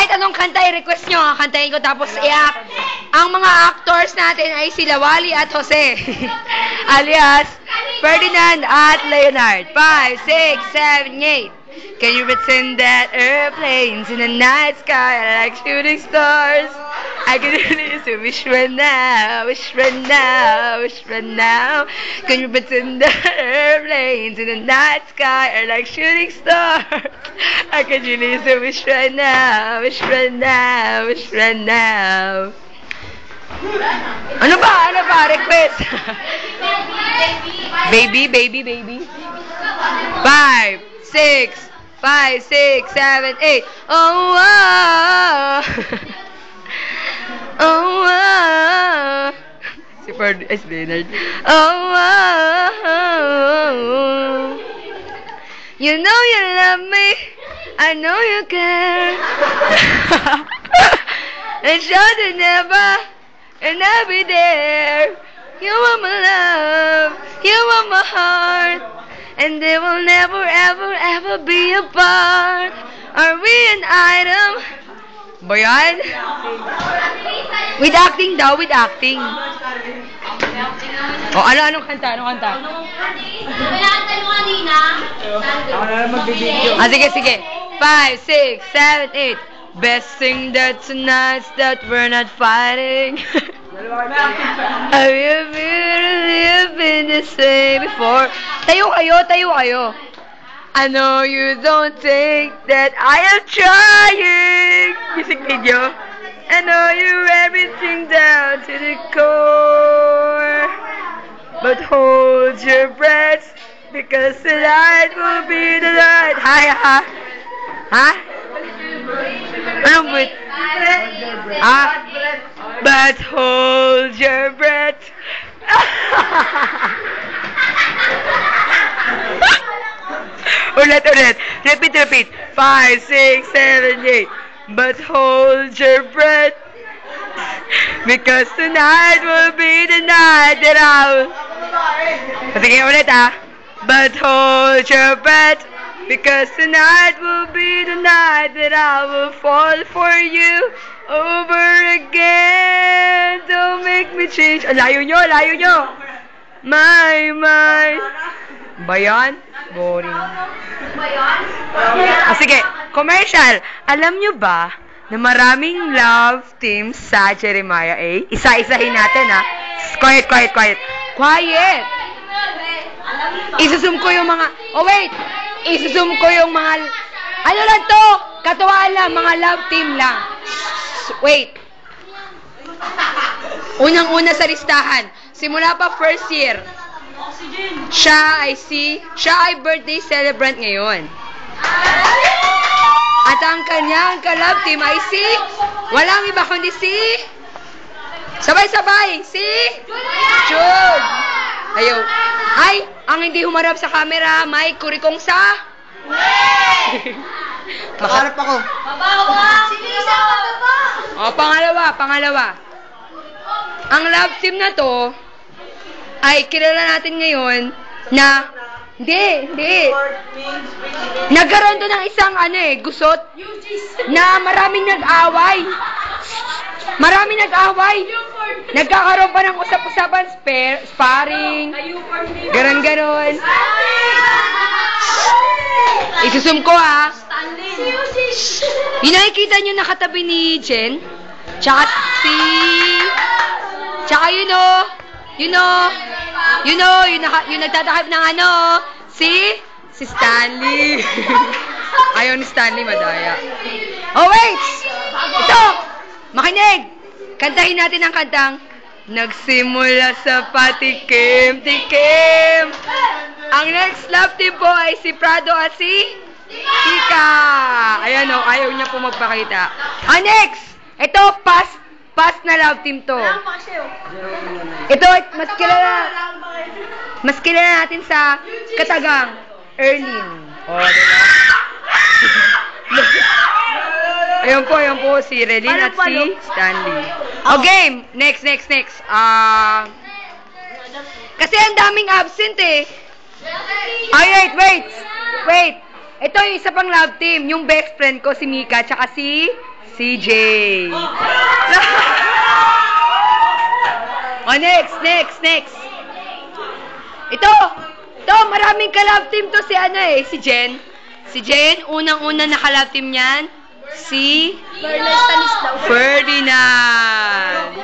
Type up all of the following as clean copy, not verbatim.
kahit anong kanta i-request nyo, kantahin ko tapos i-act. Ang mga actors natin ay sila Wally at Jose. Alias, Ferdinand at Leonard. 5, 6, 7, 8. Can you pretend that airplanes in the night sky are like shooting stars? I can really say wish right now, wish right now, wish right now. Can you pretend that airplanes in the night sky are like shooting stars? I can really say wish right now, wish right now, wish right now. Ano ba? Request. Baby. 5, 6, 7, 8. Oh, wow. Oh, wow. Si Leonard. Oh, wow. You know you love me. I know you care. And should you never, and I'll be there. You are my love. You are my heart. And they will never, ever, ever be apart. Are we an item? Ba yan? With acting daw, with acting. O, anong kanta? Kaya mo kanina. Sige. 5, 6, 7, 8. Best thing that tonight's that we're not fighting. Have you been the same before? Tayo kayo. I know you don't think that I am trying. Music video. I know you're everything down to the core. But hold your breath, because the light will be the light. Ha? Anong breath? But hold your breath. Ulit. Repeat. 5, 6, 7, 8. But hold your breath, because tonight will be the night that I'll... Sige ulit But hold your breath, because tonight will be the night that I will fall for you over again. Don't make me change. Layo nyo. My. Bayan? Boring. Sige, commercial. Alam nyo ba na maraming love teams sa Jeremiah A? Isa-isahin natin Quiet. Isusum ko yung mga... Isusum ko yung mga... Ano lang to? Katuwaan lang, mga love team lang. Wait. Unang-una sa listahan. Simula pa first year. Siya ay birthday celebrant ngayon. At ang kanyang ka-love team ay walang iba kundi sabay-sabay, Jude. Ay, ang hindi humarap sa camera, may kurikong sa... Makaharap ako. O, pangalawa. Ang love team na to, ay kilala natin ngayon na... Hindi. Nagkaroon to ng isang gusot na maraming nag-away. Nagkakaroon pa ng usap-usapan, sparring, ganon. Isusum ko Yung nakikita nyo nakatabi ni Jen, tsaka yung nagtatakip ng si Stanley. Ayaw ni Stanley, madaya. Oh, wait! Ito! Makinig! Kantahin natin ang kantang Nagsimula sa patikim-tikim. Ang next love team po ay si Prado at si Tika. Ayan ayaw niya po magpakita. Ang next! Ito, pass na love team to. Ito, mas kilala natin sa katagang Erlyn. Ayun po si Relin at si Stanley. Game! Next. Kasi ang daming absent Wait. Ito yung isa pang love team. Yung best friend ko, si Mika, tsaka si CJ. Oh, next. Ito, maraming ka-love team to si si Jen. Si Jen, unang-una na ka-love team niyan, si Ferdinand.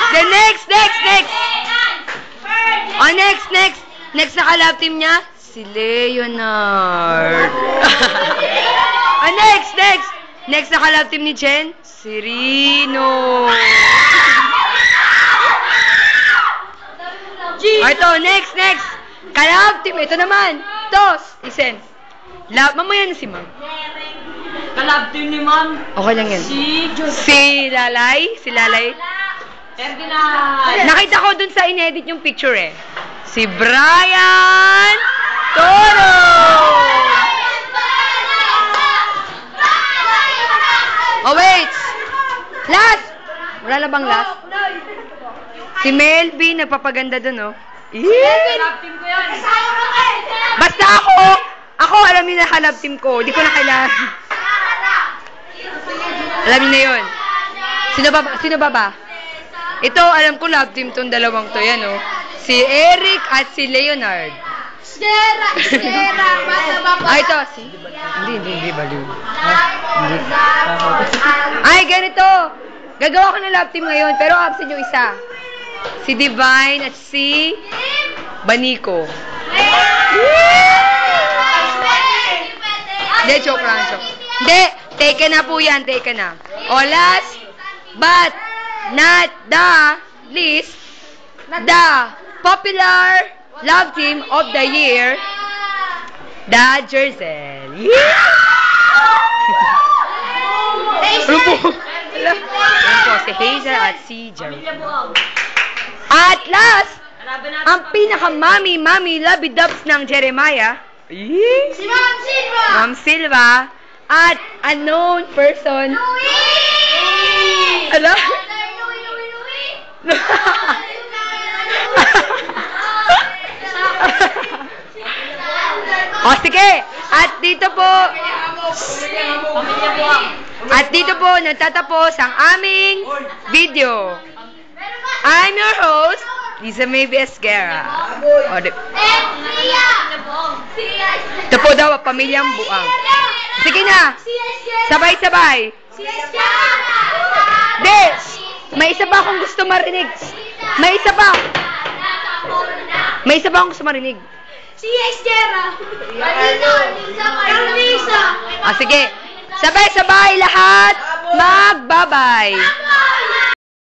Then next. Oh, next na ka-love team niya, si Leonard. Oh, next na ka-love team ni Jen, si Rino. Ito, next. Ka-love team, ito naman. Isen. Mamaya na si Ma'am. Kalab team ni Ma'am. Okay lang yan. Si Lalay. Ferdinand. Nakita ko dun sa inedit yung picture eh. Si Brian Toro. Oh, wait. Last. Wala na bang last? Si Melvin, nagpapaganda dun, oh. Kalab team ko yan. Basta ako alam niyo na ka-love team ko. Hindi ko na kailangan. Alam niyo na yun. Sino ba ba? Ito, alam ko love team tong dalawang to. Yan, oh. Si Eric at si Leonard. Stera. Ito. Hindi. Baliw. Ay, ganito. Gagawa ko ng love team ngayon, pero absent yung isa. Si Divine at si Banico. Hindi, joke lang. Hindi, taken na po yan, O, last but not the least, the popular love team of the year, the Jerzel. Yan po, si Hazel at si Jerzel. At last, ang pinaka-mami lovey-dubs ng Jeremiah, Si Ma'am Silva. Ma'am Silva, at unknown person. Louie. Ala? Louie. O, sige. At dito po nagtatapos ang aming video. I'm your host, Lisa May Esguerra. Ito po daw, pamilyang buang. Sige na. Sabay-sabay. Des, may isa pa akong gusto marinig. May isa pa akong gusto marinig. Si Esguerra. Lisa. Sige. Sabay-sabay lahat. Magbabay.